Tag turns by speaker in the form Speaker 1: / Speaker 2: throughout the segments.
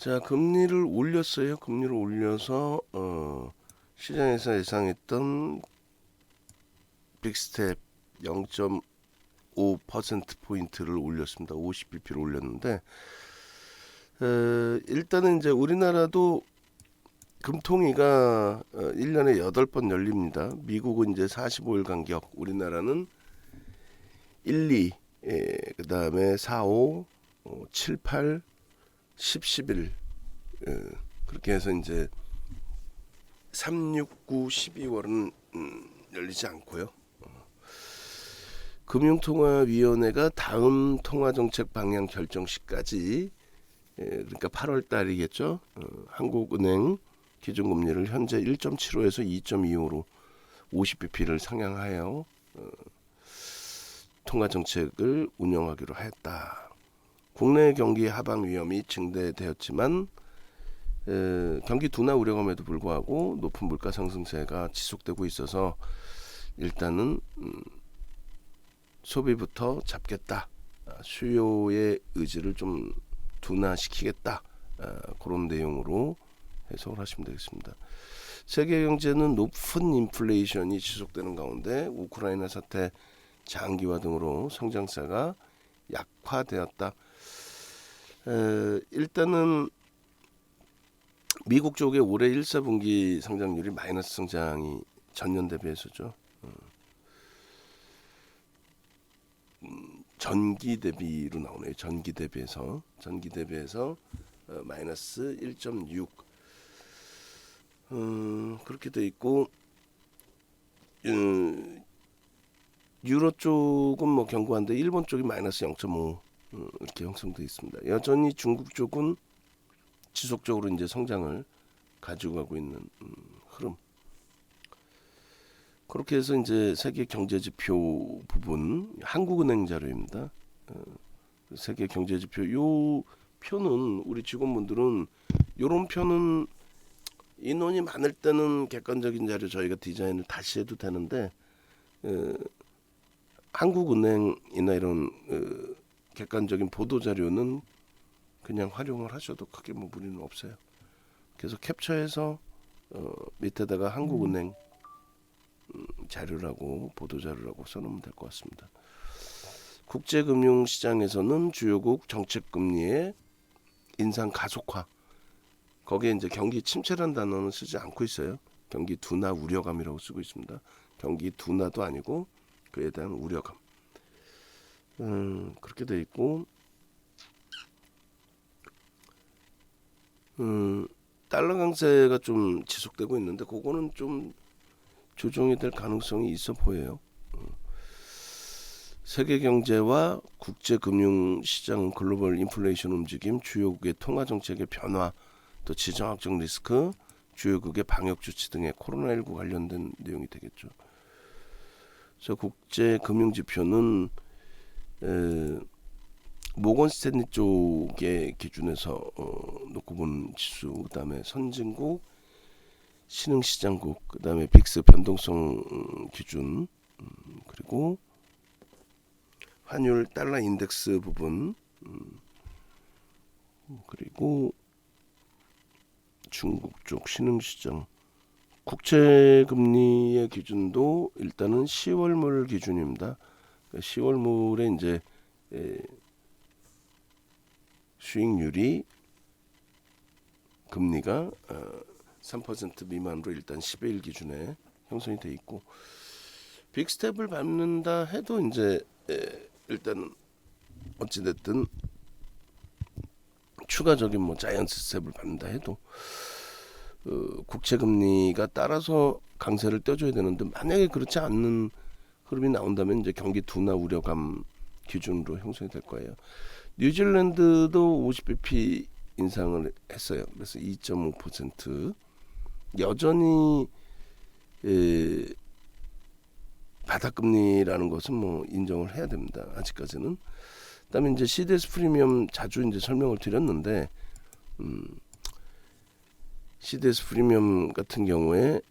Speaker 1: 자, 금리를 올렸어요. 금리를 올려서 시장에서 예상했던 빅스텝 0.5% 포인트를 올렸습니다. 50bp를 올렸는데 일단은 이제 우리나라도 금통위가 1년에 8번 열립니다. 미국은 이제 45일 간격, 우리나라는 1, 2, 그 다음에 4, 5, 7, 8, 10, 11 그렇게 해서 이제 3, 6, 9, 12월은 열리지 않고요. 금융통화위원회가 다음 통화정책 방향 결정시까지 그러니까 8월 달이겠죠. 한국은행 기준금리를 현재 1.75에서 2.25로 50bp를 상향하여 통화정책을 운영하기로 했다. 국내 경기 하방 위험이 증대되었지만 경기 둔화 우려감에도 불구하고 높은 물가 상승세가 지속되고 있어서 일단은 소비부터 잡겠다. 수요의 의지를 좀 둔화시키겠다. 그런 내용으로 해석을 하시면 되겠습니다. 세계 경제는 높은 인플레이션이 지속되는 가운데 우크라이나 사태 장기화 등으로 성장세가 약화되었다. 일단은 미국 쪽의 올해 1, 4분기 성장률이 마이너스 성장이 전년 대비해서죠. 전기 대비로 나오네요. 전기 대비해서 마이너스 1.6 그렇게 돼 있고 유로 쪽은 뭐 견고한데 일본 쪽이 마이너스 0.5 이렇게 형성되어 있습니다. 여전히 중국 쪽은 지속적으로 이제 성장을 가지고 가고 있는 흐름. 그렇게 해서 이제 세계 경제 지표 부분 한국은행 자료입니다. 세계 경제 지표 요 표는 우리 직원분들은 요런 표는 인원이 많을 때는 객관적인 자료 저희가 디자인을 다시 해도 되는데 한국은행이나 이런 객관적인 보도 자료는 그냥 활용을 하셔도 크게 뭐 무리는 없어요. 그래서 캡처해서 밑에다가 한국은행 자료라고 보도 자료라고 써놓으면 될 것 같습니다. 국제금융시장에서는 주요국 정책금리의 인상 가속화. 거기에 이제 경기 침체라는 단어는 쓰지 않고 있어요. 경기 둔화 우려감이라고 쓰고 있습니다. 경기 둔화도 아니고 그에 대한 우려감. 그렇게 돼 있고 달러 강세가 좀 지속되고 있는데 그거는 좀 조정이 될 가능성이 있어 보여요. 세계 경제와 국제 금융 시장 글로벌 인플레이션 움직임, 주요국의 통화 정책의 변화, 또 지정학적 리스크, 주요국의 방역 조치 등의 코로나19 관련된 내용이 되겠죠. 그래서 국제 금융 지표는 모건 스탠리 쪽의 기준에서 놓고 본 지수, 그다음에 선진국, 신흥시장국, 그다음에 빅스 변동성 기준, 그리고 환율 달러 인덱스 부분, 그리고 중국 쪽 신흥시장 국채금리의 기준도 일단은 10월물 기준입니다. 10월물에 이제 수익률이 금리가 3% 미만으로 일단 10일 기준에 형성이 돼 있고 빅스텝을 밟는다 해도 이제 일단 어찌 됐든 추가적인 뭐 자이언트 스텝을 밟는다 해도 국채 금리가 따라서 강세를 떼줘야 되는데 만약에 그렇지 않는 흐름이 나온다면 이제 경기 둔화 우려감 기준으로 형성이 될 거예요. 뉴질랜드도 50bp 인상을 했어요. 그래서 2.5% 여전히 바닥금리라는 것은 뭐 인정을 해야 됩니다. 아직까지는. 그다음에 이제 CDS 프리미엄 자주 이제 설명을 드렸는데 CDS 프리미엄 같은 경우에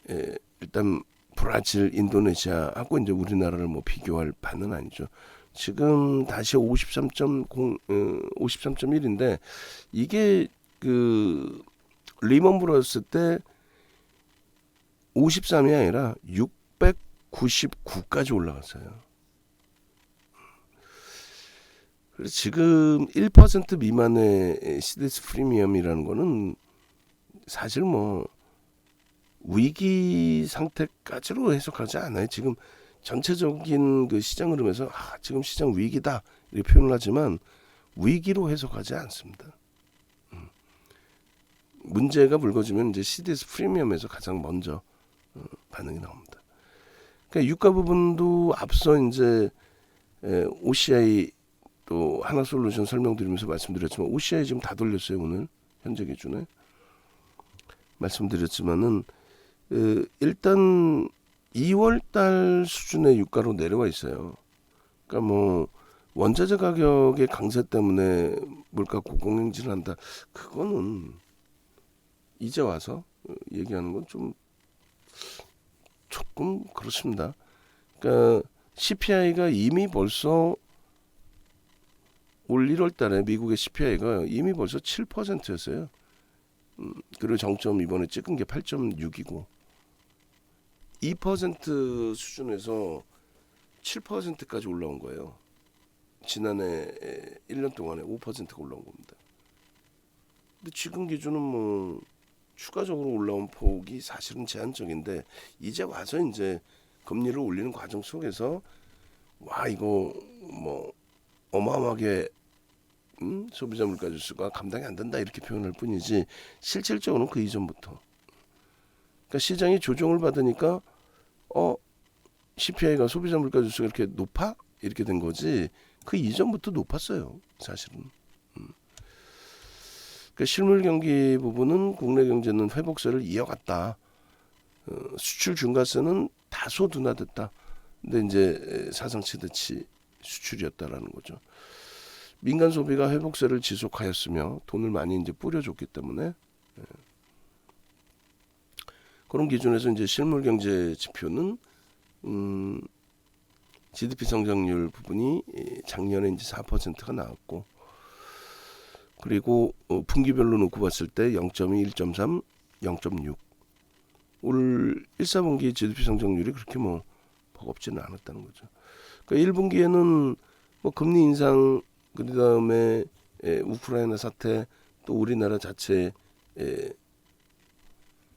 Speaker 1: 일단 브라질, 인도네시아하고 이제 우리나라를 뭐 비교할 바는 아니죠. 지금 다시 53.1인데 이게 그 리먼 브러스 때 53이 아니라 699까지 올라갔어요. 그래서 지금 1% 미만의 CDS 프리미엄이라는 거는 사실 뭐 위기 상태까지로 해석하지 않아요. 지금 전체적인 그 시장 흐름에서 지금 시장 위기다 이렇게 표현을 하지만 위기로 해석하지 않습니다. 문제가 불거지면 이제 CDS 프리미엄에서 가장 먼저 반응이 나옵니다. 그러니까 유가 부분도 앞서 이제 OCI 또 하나솔루션 설명드리면서 말씀드렸지만 OCI 지금 다 돌렸어요. 오늘 현재 기준에 말씀드렸지만은 일단 2월달 수준의 유가로 내려와 있어요. 그러니까 뭐 원자재 가격의 강세 때문에 물가 고공행진을 한다. 그거는 이제 와서 얘기하는 건 좀 조금 그렇습니다. 그러니까 CPI가 이미 벌써 올 1월달에 미국의 CPI가 이미 벌써 7%였어요. 그리고 정점 이번에 찍은 게 8.6이고 2% 수준에서 7%까지 올라온 거예요. 지난해 1년 동안에 5%가 올라온 겁니다. 근데 지금 기준은 뭐 추가적으로 올라온 폭이 사실은 제한적인데 이제 와서 이제 금리를 올리는 과정 속에서 와 이거 뭐 어마어마하게 소비자 물가 지수가 감당이 안 된다 이렇게 표현할 뿐이지 실질적으로는 그 이전부터 그러니까 시장이 조정을 받으니까 CPI가 소비자 물가 지수가 이렇게 높아? 이렇게 된 거지 그 이전부터 높았어요 사실은. 그러니까 실물 경기 부분은 국내 경제는 회복세를 이어갔다. 수출 증가세는 다소 둔화됐다. 근데 이제 사상 최대치 수출이었다라는 거죠. 민간 소비가 회복세를 지속하였으며 돈을 많이 이제 뿌려줬기 때문에 그런 기준에서 이제 실물 경제 지표는 GDP 성장률 부분이 작년에 이제 4%가 나왔고 그리고 분기별로 놓고 봤을 때 0.2, 1.3, 0.6. 올 1사분기 GDP 성장률이 그렇게 뭐 버겁지는 않았다는 거죠. 그러니까 1분기에는 뭐 금리 인상 그다음에 우크라이나 사태 또 우리나라 자체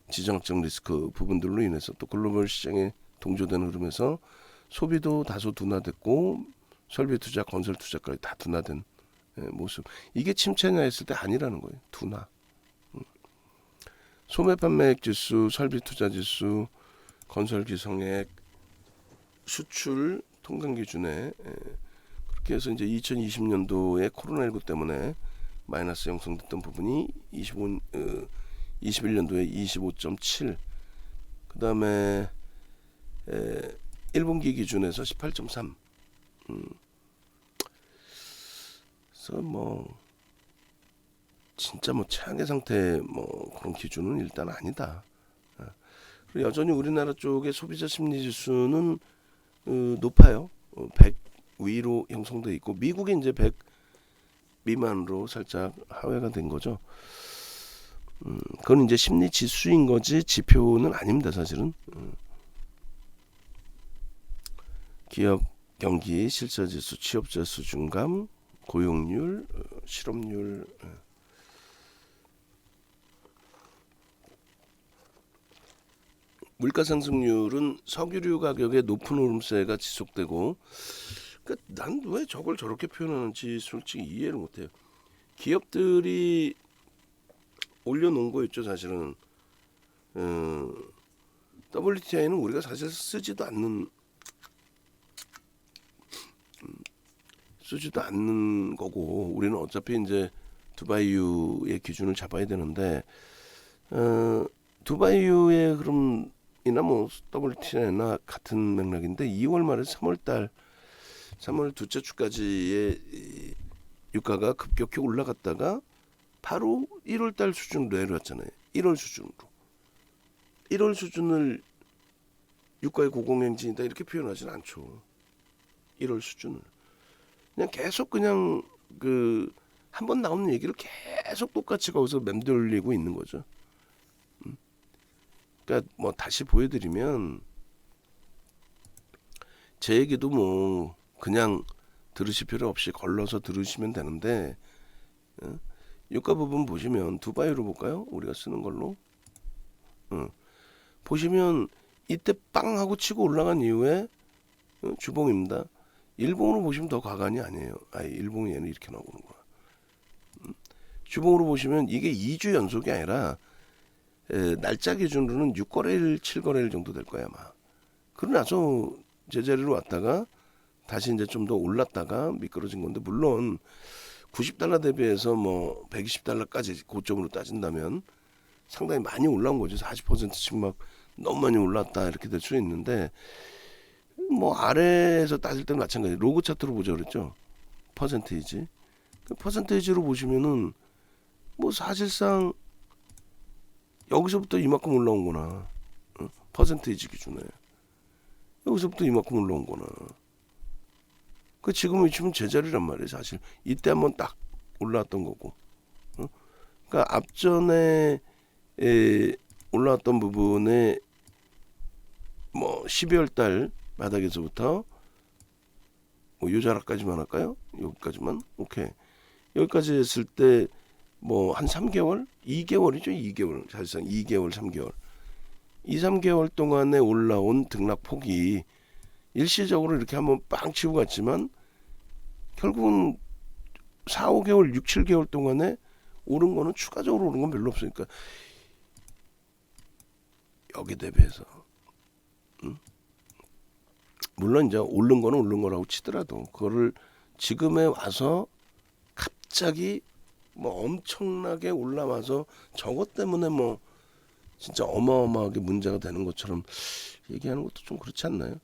Speaker 1: 지정학적 리스크 부분들로 인해서 또 글로벌 시장에 동조되는 흐름에서 소비도 다소 둔화됐고 설비 투자, 건설 투자까지 다 둔화된 모습. 이게 침체냐 했을 때 아니라는 거예요. 둔화. 소매 판매액 지수, 설비 투자 지수, 건설 기성액, 수출 통관 기준에 그렇게 해서 이제 2020년도에 코로나19 때문에 마이너스 형성됐던 부분이 21년도에 25.7. 그다음에 1분기 기준에서 18.3. 그래서 뭐 진짜 뭐 최악의 상태 뭐 그런 기준은 일단 아니다. 그리고 여전히 우리나라 쪽의 소비자 심리 지수는 높아요. 100 위로 형성돼 있고 미국이 이제 100 미만으로 살짝 하회가 된 거죠. 그건 이제 심리 지수인 거지 지표는 아닙니다, 사실은. 기업 경기 실적 지수, 취업자 수 증감, 고용률, 실업률. 물가 상승률은 석유류 가격의 높은 오름세가 지속되고, 그러니까 난 왜 저걸 저렇게 표현하는지 솔직히 이해를 못해요. 기업들이 올려놓은 거였죠, 사실은. WTI는 우리가 사실 쓰지도 않는 거고, 우리는 어차피 이제 두바이유의 기준을 잡아야 되는데, 두바이유의 흐름이나 뭐 WTI나 같은 맥락인데 2월 말에 3월 둘째 주까지의 유가가 급격히 올라갔다가 바로 1월 달 수준으로 내려왔잖아요. 1월 수준으로. 1월 수준을 유가의 고공행진이다 이렇게 표현하지는 않죠. 1월 수준을. 그냥 계속 그냥 그 한번 나오는 얘기를 계속 똑같이 거기서 맴돌리고 있는 거죠. 그러니까 뭐 다시 보여드리면 제 얘기도 뭐 그냥 들으실 필요 없이 걸러서 들으시면 되는데 유가 부분 보시면 두바이로 볼까요? 우리가 쓰는 걸로 보시면 이때 빵 하고 치고 올라간 이후에 주봉입니다. 일봉으로 보시면 더 과간이 아니에요. 일봉이 얘는 이렇게 나오는 거야. 주봉으로 보시면 이게 2주 연속이 아니라 날짜 기준으로는 6거래일, 7거래일 정도 될 거야 아마. 그러고 나서 제자리로 왔다가 다시 이제 좀 더 올랐다가 미끄러진 건데, 물론 90달러 대비해서 뭐 120달러까지 고점으로 따진다면 상당히 많이 올라온 거죠. 40%씩 막 너무 많이 올랐다 이렇게 될 수 있는데, 뭐 아래에서 따질 때는 마찬가지. 로그 차트로 보자 그랬죠. 퍼센테이지. 그 퍼센테이지로 보시면은 뭐 사실상 여기서부터 이만큼 올라온 거나 퍼센테이지 기준에 여기서부터 이만큼 올라온 거나 그 지금 위치면 제자리란 말이에요. 사실 이때 한번 딱 올라왔던 거고. 그러니까 앞전에 올라왔던 부분에 뭐 12월 달 바닥에서부터 뭐 요 자락까지만 할까요? 여기까지만. 오케이. 여기까지 했을 때 뭐 한 3개월? 2개월이죠. 2개월. 사실상 2개월, 3개월. 2, 3개월 동안에 올라온 등락폭이 일시적으로 이렇게 한번 빵 치고 갔지만 결국은 4, 5개월, 6, 7개월 동안에 오른 거는 추가적으로 오른 건 별로 없으니까 여기 대비해서 물론 이제 오른 거는 오른 거라고 치더라도 그거를 지금에 와서 갑자기 뭐 엄청나게 올라와서 저것 때문에 뭐 진짜 어마어마하게 문제가 되는 것처럼 얘기하는 것도 좀 그렇지 않나요?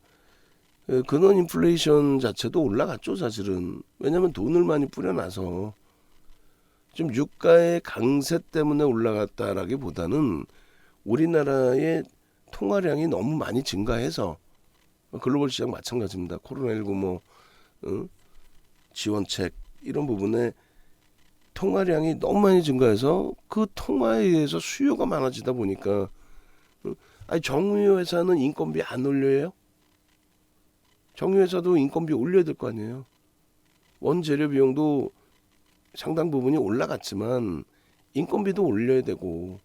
Speaker 1: 근원 인플레이션 자체도 올라갔죠 사실은. 왜냐하면 돈을 많이 뿌려놔서 좀 유가의 강세 때문에 올라갔다라기보다는 우리나라의 통화량이 너무 많이 증가해서, 글로벌 시장 마찬가지입니다. 코로나19 뭐 지원책 이런 부분에 통화량이 너무 많이 증가해서 그 통화에 의해서 수요가 많아지다 보니까 정유회 회사는 인건비 안 올려요? 정유 회사도 인건비 올려야 될 거 아니에요. 원재료 비용도 상당 부분이 올라갔지만 인건비도 올려야 되고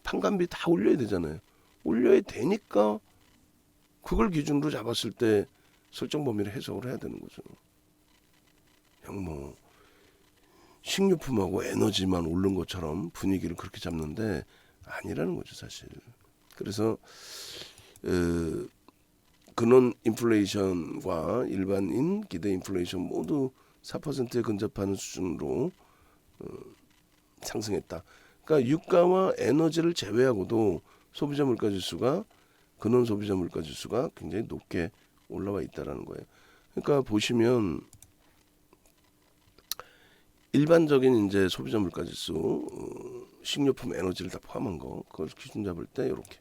Speaker 1: 판관비 다 올려야 되잖아요. 올려야 되니까 그걸 기준으로 잡았을 때 설정 범위를 해석을 해야 되는 거죠. 그냥 뭐 식료품하고 에너지만 오른 것처럼 분위기를 그렇게 잡는데 아니라는 거죠 사실. 그래서 근원 인플레이션과 일반인 기대 인플레이션 모두 4%에 근접하는 수준으로 상승했다. 그러니까 유가와 에너지를 제외하고도 소비자 물가 지수가, 근원 소비자 물가 지수가 굉장히 높게 올라와 있다라는 거예요. 그러니까 보시면 일반적인 이제 소비자 물가 지수, 식료품, 에너지를 다 포함한 거, 그걸 기준 잡을 때 이렇게.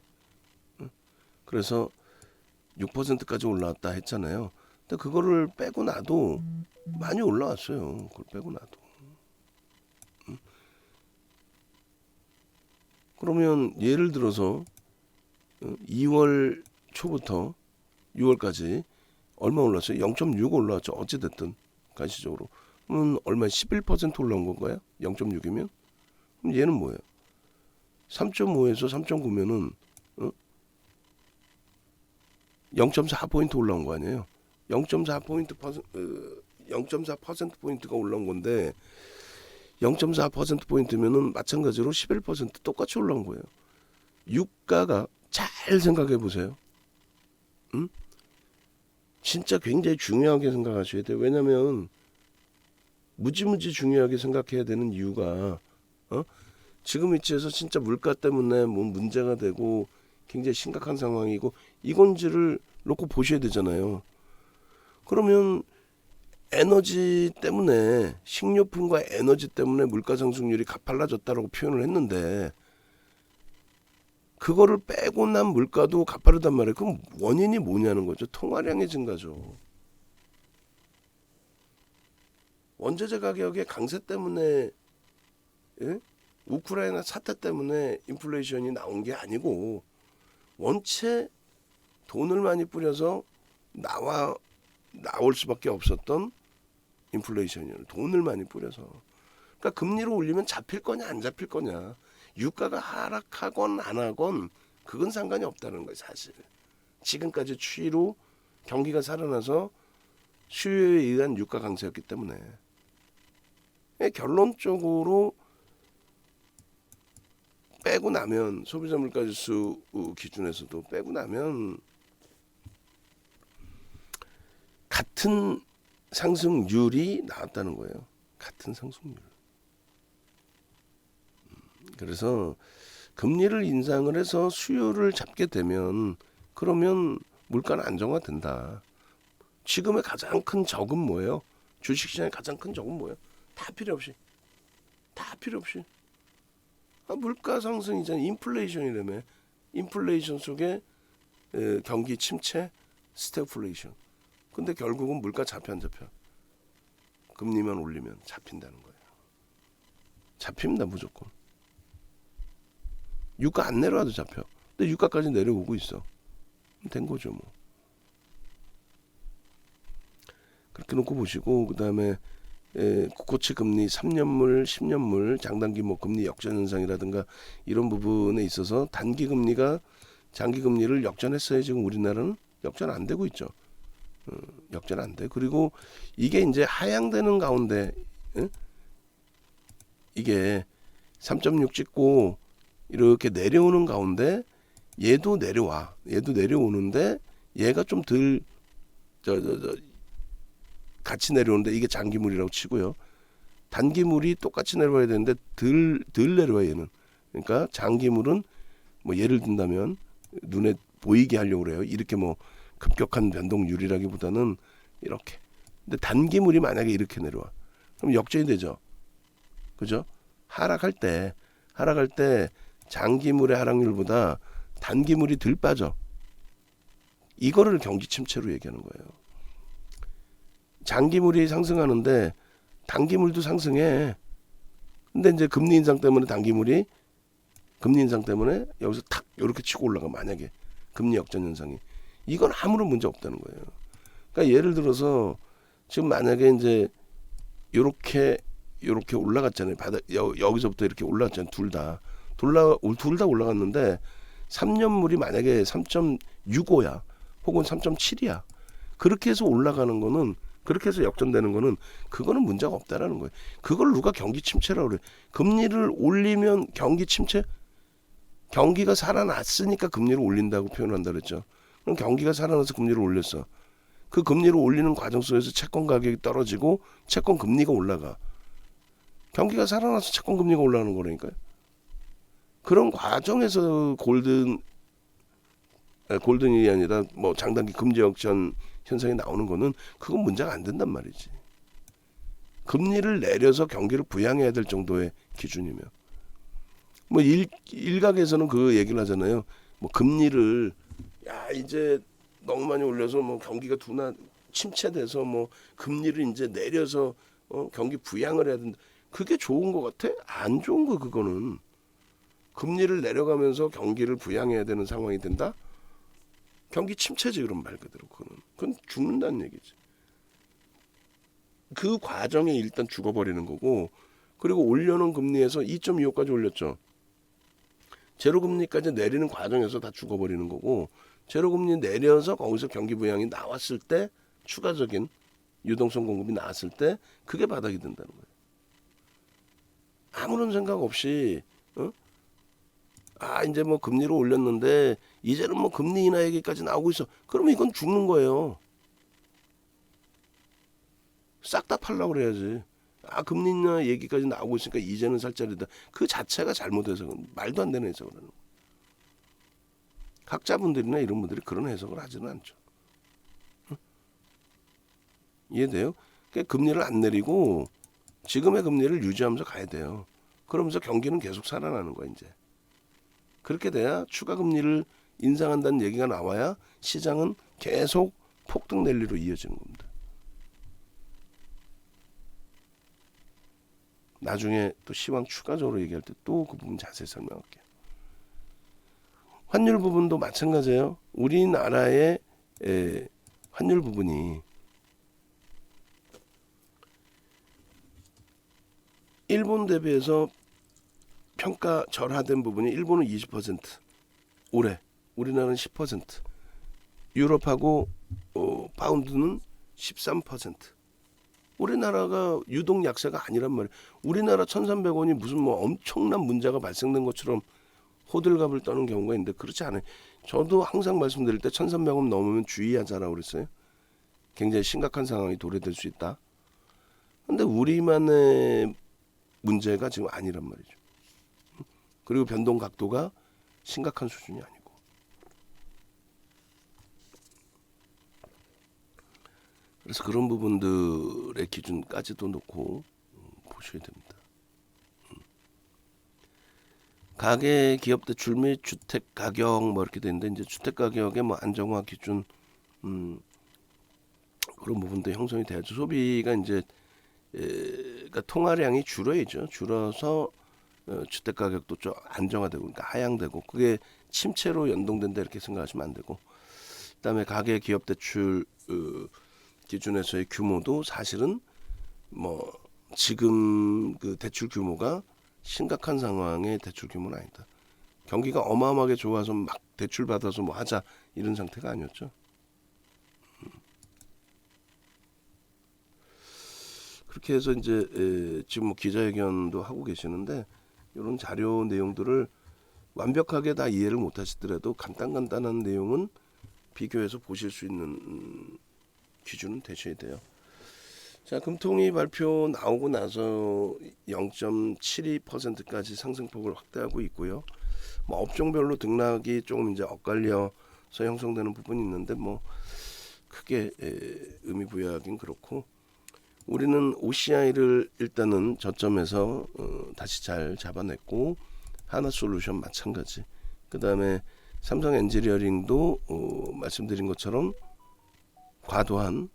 Speaker 1: 그래서 6%까지 올라왔다 했잖아요. 근데 그거를 빼고 나도 많이 올라왔어요. 그걸 빼고 나도. 그러면 예를 들어서 2월 초부터 6월까지 얼마 올랐어요? 0.6 올라왔죠. 어찌됐든 가시적으로. 그러면 얼마 11% 올라온 건가요? 0.6이면? 그럼 얘는 뭐예요? 3.5에서 3.9면은 0.4포인트 올라온 거 아니에요? 0.4%포인트가 올라온 건데 0.4%포인트면은 마찬가지로 11% 똑같이 올라온 거예요. 유가가 잘 생각해 보세요. 진짜 굉장히 중요하게 생각하셔야 돼요. 왜냐면 무지무지 중요하게 생각해야 되는 이유가 지금 위치에서 진짜 물가 때문에 뭐 문제가 되고 굉장히 심각한 상황이고 이건지를 놓고 보셔야 되잖아요. 그러면 에너지 때문에, 식료품과 에너지 때문에 물가 상승률이 가팔라졌다라고 표현을 했는데 그거를 빼고 난 물가도 가파르단 말이에요. 그럼 원인이 뭐냐는 거죠. 통화량의 증가죠. 원자재 가격의 강세 때문에, 예? 우크라이나 사태 때문에 인플레이션이 나온 게 아니고 원체 돈을 많이 뿌려서 나올 수밖에 없었던 인플레이션이에요. 돈을 많이 뿌려서. 그러니까 금리를 올리면 잡힐 거냐 안 잡힐 거냐. 유가가 하락하건 안 하건 그건 상관이 없다는 거예요. 사실. 지금까지 추이로 경기가 살아나서 수요에 의한 유가 강세였기 때문에 결론적으로 빼고 나면 소비자 물가지수 기준에서도 빼고 나면 같은 상승률이 나왔다는 거예요. 같은 상승률. 그래서 금리를 인상을 해서 수요를 잡게 되면 그러면 물가는 안정화된다. 지금의 가장 큰 적은 뭐예요? 주식시장의 가장 큰 적은 뭐예요? 다 필요 없이. 물가 상승이잖아요. 인플레이션이라며. 인플레이션 속에 경기 침체, 스태플레이션. 근데 결국은 물가 잡혀 안 잡혀? 금리만 올리면 잡힌다는 거예요. 잡힙니다 무조건. 유가 안 내려와도 잡혀. 근데 유가까지 내려오고 있어. 된 거죠 뭐. 그렇게 놓고 보시고 그다음에 국고채 금리 3년물, 10년물, 장단기 뭐 금리 역전 현상이라든가 이런 부분에 있어서 단기 금리가 장기 금리를 역전했어요. 지금 우리나라는 역전 안 되고 있죠. 역전 안 돼. 그리고 이게 이제 하향되는 가운데 이게 3.6 찍고 이렇게 내려오는 가운데 얘도 내려와. 얘도 내려오는데 얘가 좀 덜 같이 내려오는데 이게 장기물이라고 치고요. 단기물이 똑같이 내려와야 되는데 덜 내려와 얘는. 그러니까 장기물은 뭐 예를 든다면 눈에 보이게 하려고 그래요. 이렇게 뭐 급격한 변동률이라기보다는 이렇게. 근데 단기물이 만약에 이렇게 내려와. 그럼 역전이 되죠. 그죠? 하락할 때 장기물의 하락률보다 단기물이 덜 빠져. 이거를 경기 침체로 얘기하는 거예요. 장기물이 상승하는데 단기물도 상승해. 근데 이제 금리 인상 때문에 여기서 탁 이렇게 치고 올라가. 만약에 금리 역전 현상이. 이건 아무런 문제 없다는 거예요. 그러니까 예를 들어서 지금 만약에 이제 이렇게 올라갔잖아요. 여기서부터 이렇게 올라갔잖아요. 둘 다 올라갔는데 3년물이 만약에 3.65야. 혹은 3.7이야. 그렇게 해서 올라가는 거는 그렇게 해서 역전되는 거는 그거는 문제가 없다라는 거예요. 그걸 누가 경기 침체라고 그래. 금리를 올리면 경기 침체? 경기가 살아났으니까 금리를 올린다고 표현한다 그랬죠. 그럼 경기가 살아나서 금리를 올렸어. 그 금리를 올리는 과정 속에서 채권 가격이 떨어지고 채권 금리가 올라가. 경기가 살아나서 채권 금리가 올라가는 거라니까요. 그런 과정에서 골든이 아니라 뭐 장단기 금리 역전 현상이 나오는 거는 그건 문제가 안 된단 말이지. 금리를 내려서 경기를 부양해야 될 정도의 기준이면. 뭐 일각에서는 그 얘기를 하잖아요. 뭐 금리를 이제 너무 많이 올려서 뭐 경기가 침체돼서 뭐 금리를 이제 내려서 경기 부양을 해야 된다. 그게 좋은 거 같아? 안 좋은 거 그거는. 금리를 내려가면서 경기를 부양해야 되는 상황이 된다? 경기 침체지 그럼 말 그대로 그건 죽는다는 얘기지. 그 과정에 일단 죽어버리는 거고 그리고 올려놓은 금리에서 2.25까지 올렸죠. 제로금리까지 내리는 과정에서 다 죽어버리는 거고 제로금리 내려서 거기서 경기 부양이 나왔을 때 추가적인 유동성 공급이 나왔을 때 그게 바닥이 된다는 거예요. 아무런 생각 없이 이제 뭐 금리를 올렸는데 이제는 뭐 금리 인하 얘기까지 나오고 있어. 그러면 이건 죽는 거예요. 싹 다 팔려고 그래야지. 금리 인하 얘기까지 나오고 있으니까 이제는 살 자리다. 그 자체가 잘못해서 말도 안 되는 해석을 하는 거예요. 학자분들이나 이런 분들이 그런 해석을 하지는 않죠. 이해돼요? 그러니까 금리를 안 내리고 지금의 금리를 유지하면서 가야 돼요. 그러면서 경기는 계속 살아나는 거야 이제. 그렇게 돼야 추가 금리를 인상한다는 얘기가 나와야 시장은 계속 폭등 랠리로 이어지는 겁니다. 나중에 또 시황 추가적으로 얘기할 때 또 그 부분 자세히 설명할게요. 환율 부분도 마찬가지예요. 우리나라의 환율 부분이 일본 대비해서 평가 절하된 부분이 일본은 20%, 올해 우리나라는 10%, 유럽하고 파운드는 13%. 우리나라가 유독 약세가 아니란 말이에요. 우리나라 1,300원이 무슨 뭐 엄청난 문제가 발생된 것처럼 호들갑을 떠는 경우가 있는데 그렇지 않아요. 저도 항상 말씀드릴 때 1,300원 넘으면 주의하자라고 그랬어요. 굉장히 심각한 상황이 도래될 수 있다. 근데 우리만의 문제가 지금 아니란 말이죠. 그리고 변동 각도가 심각한 수준이 아니고. 그래서 그런 부분들의 기준까지도 놓고 보셔야 됩니다. 가계 기업 대출 및 주택 가격 뭐 이렇게 되는데 이제 주택 가격의 뭐 안정화 기준 그런 부분도 형성이 돼야죠. 소비가 이제 그러니까 통화량이 줄어야죠. 줄어서 주택 가격도 좀 안정화되고 그러니까 하향되고 그게 침체로 연동된다 이렇게 생각하시면 안 되고 그다음에 가계 기업 대출 기준에서의 규모도 사실은 뭐 지금 그 대출 규모가 심각한 상황의 대출 규모는 아니다. 경기가 어마어마하게 좋아서 막 대출 받아서 뭐 하자 이런 상태가 아니었죠. 그렇게 해서 이제 지금 뭐 기자회견도 하고 계시는데 이런 자료 내용들을 완벽하게 다 이해를 못 하시더라도 간단한 내용은 비교해서 보실 수 있는 기준은 되셔야 돼요. 자, 금통위 발표 나오고 나서 0.72%까지 상승폭을 확대하고 있고요. 뭐 업종별로 등락이 조금 이제 엇갈려서 형성되는 부분이 있는데 뭐 크게 의미 부여하긴 그렇고 우리는 OCI를 일단은 저점에서 다시 잘 잡아냈고 하나솔루션 마찬가지. 그 다음에 삼성 엔지니어링도 말씀드린 것처럼 과도한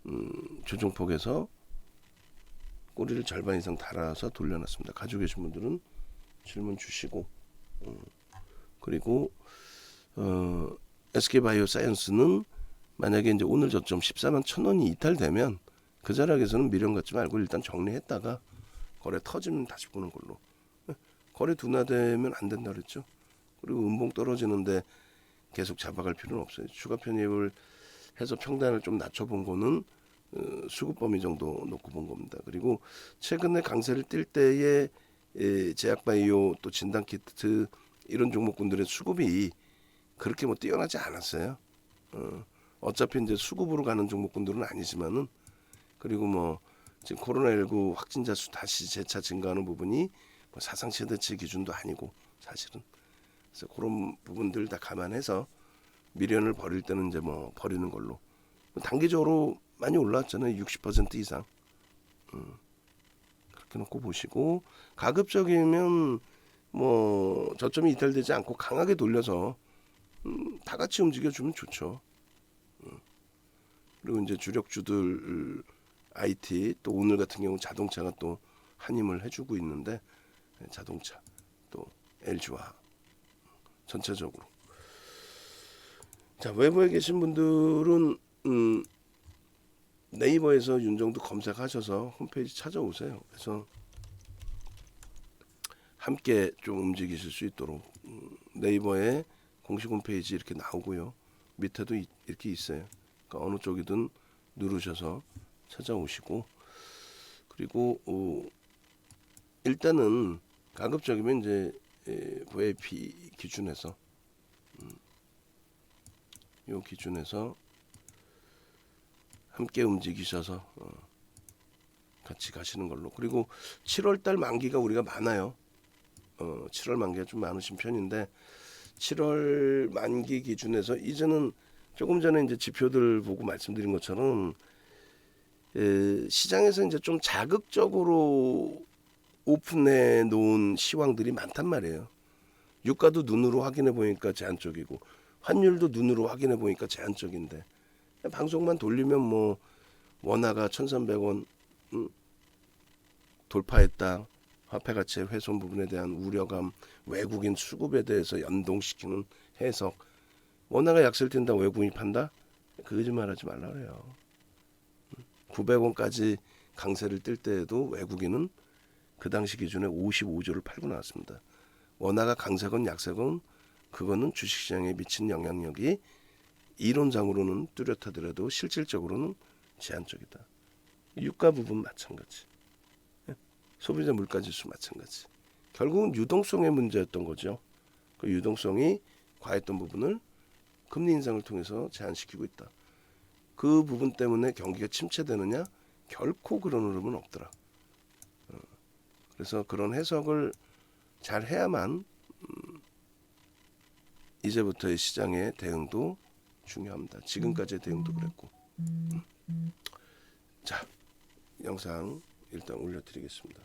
Speaker 1: 조정폭에서 꼬리를 절반 이상 달아서 돌려놨습니다. 가지고 계신 분들은 질문 주시고 그리고 SK바이오사이언스는 만약에 이제 오늘 저점 14만 1,000원이 이탈되면 그 자락에서는 미련 갖지 말고 일단 정리했다가 거래 터지면 다시 보는 걸로. 거래 둔화되면 안 된다 그랬죠. 그리고 음봉 떨어지는데 계속 잡아갈 필요는 없어요. 추가 편입을 해서 평단을 좀 낮춰본 거는 수급 범위 정도 놓고 본 겁니다. 그리고 최근에 강세를 띌 때에 제약바이오 또 진단키트 이런 종목군들의 수급이 그렇게 뭐 뛰어나지 않았어요. 어차피 이제 수급으로 가는 종목군들은 아니지만은 그리고 뭐 지금 코로나19 확진자 수 다시 재차 증가하는 부분이 뭐 사상 최대치 기준도 아니고 사실은 그래서 그런 부분들 다 감안해서 미련을 버릴 때는 이제 뭐 버리는 걸로 단기적으로 많이 올라왔잖아요. 60% 이상. 그렇게 놓고 보시고 가급적이면 뭐 저점이 이탈되지 않고 강하게 돌려서 다 같이 움직여주면 좋죠. 그리고 이제 주력주들 IT 또 오늘 같은 경우 자동차가 또 한임을 해주고 있는데 자동차 또 LG화 전체적으로 자 외부에 계신 분들은 네이버에서 윤정도 검색하셔서 홈페이지 찾아오세요. 그래서 함께 좀 움직이실 수 있도록 네이버에 공식 홈페이지 이렇게 나오고요. 밑에도 이렇게 있어요. 그러니까 어느 쪽이든 누르셔서 찾아오시고 그리고 일단은 가급적이면 이제 VIP 기준에서 요 기준에서 함께 움직이셔서 같이 가시는 걸로. 그리고 7월달 만기가 우리가 많아요. 7월 만기가 좀 많으신 편인데 7월 만기 기준에서 이제는 조금 전에 이제 지표들 보고 말씀드린 것처럼 시장에서 이제 좀 자극적으로 오픈해 놓은 시황들이 많단 말이에요. 유가도 눈으로 확인해 보니까 제한적이고 환율도 눈으로 확인해 보니까 제한적인데 방송만 돌리면 뭐 원화가 1,300원 돌파했다. 화폐 가치의 훼손 부분에 대한 우려감, 외국인 수급에 대해서 연동시키는 해석. 원화가 약세를 띈다 외국인이 판다? 그 거짓말하지 말라 그래요. 900원까지 강세를 뜰 때에도 외국인은 그 당시 기준에 55조를 팔고 나왔습니다. 원화가 강세건 약세건 그거는 주식시장에 미친 영향력이 이론상으로는 뚜렷하더라도 실질적으로는 제한적이다. 유가 부분 마찬가지. 소비자 물가지수 마찬가지. 결국은 유동성의 문제였던 거죠. 그 유동성이 과했던 부분을 금리 인상을 통해서 제한시키고 있다. 그 부분 때문에 경기가 침체되느냐? 결코 그런 흐름은 없더라. 그래서 그런 해석을 잘 해야만 이제부터의 시장의 대응도 중요합니다. 지금까지의 대응도 그랬고. 자, 영상 일단 올려드리겠습니다.